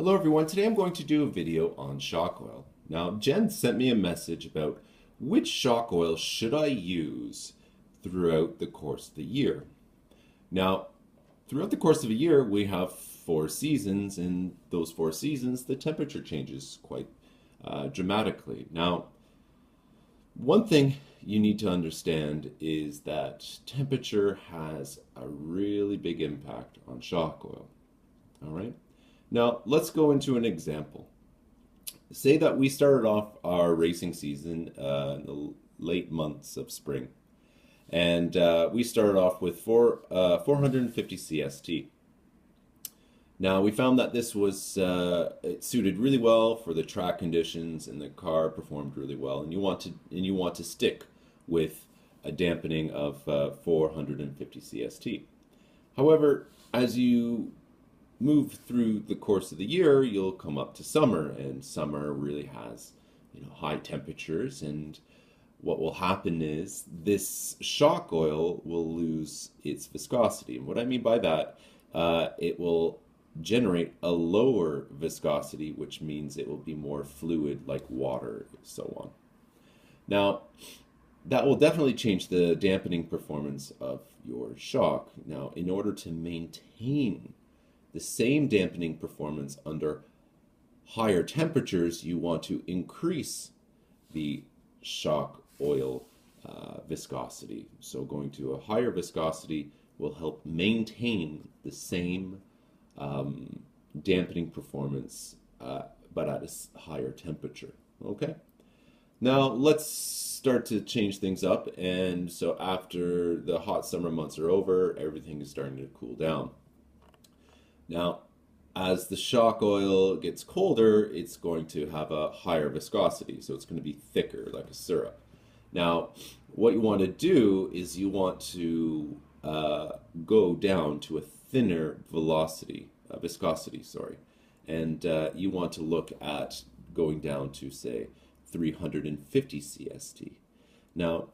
Hello everyone, today I'm going to do a video on shock oil. Now Jen sent me a message about which shock oil should I use throughout the course of the year. Now throughout the course of a year we have 4 seasons, and those 4 seasons the temperature changes quite dramatically. Now one thing you need to understand is that temperature has a really big impact on shock oil. All right. Now, let's go into an example. Say that we started off our racing season in the late months of spring, and we started off with 450 CST. Now, we found that this was it suited really well for the track conditions, and the car performed really well. And you want to stick with a dampening of 450 CST. However, as you move through the course of the year, you'll come up to summer, and summer really has, high temperatures, and what will happen is this shock oil will lose its viscosity. And what I mean by that, it will generate a lower viscosity, which means it will be more fluid like water, so on. Now, that will definitely change the dampening performance of your shock. Now, in order to maintain the same dampening performance under higher temperatures, you want to increase the shock oil viscosity. So going to a higher viscosity will help maintain the same dampening performance, but at a higher temperature. Okay? Now let's start to change things up, and so after the hot summer months are over, everything is starting to cool down. Now, as the shock oil gets colder, it's going to have a higher viscosity, so it's going to be thicker, like a syrup. Now, what you want to do is you want to go down to a thinner viscosity, sorry, and you want to look at going down to, say, 350 CST. Now,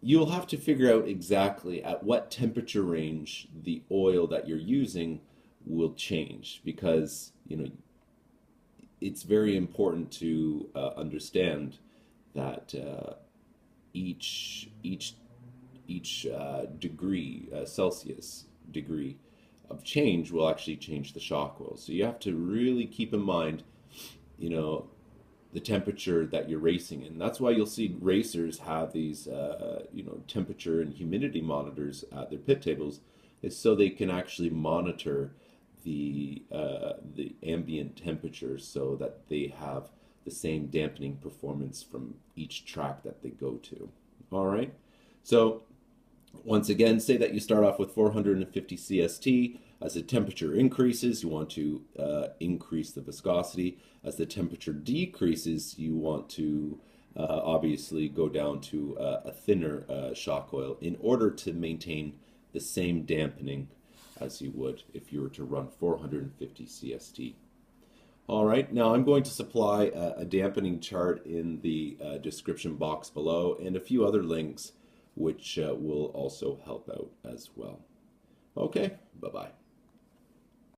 you'll have to figure out exactly at what temperature range the oil that you're using will change, because it's very important to understand that each degree Celsius degree of change will actually change the shock oil. So you have to really keep in mind, the temperature that you're racing in. That's why you'll see racers have these, temperature and humidity monitors at their pit tables, is so they can actually monitor the ambient temperature, so that they have the same dampening performance from each track that they go to. All right. So once again, say that you start off with 450 CST. As the temperature increases, you want to increase the viscosity. As the temperature decreases, you want to obviously go down to a thinner shock oil in order to maintain the same dampening as you would if you were to run 450 CST. All right, now I'm going to supply a dampening chart in the description box below, and a few other links which will also help out as well. Okay, bye-bye.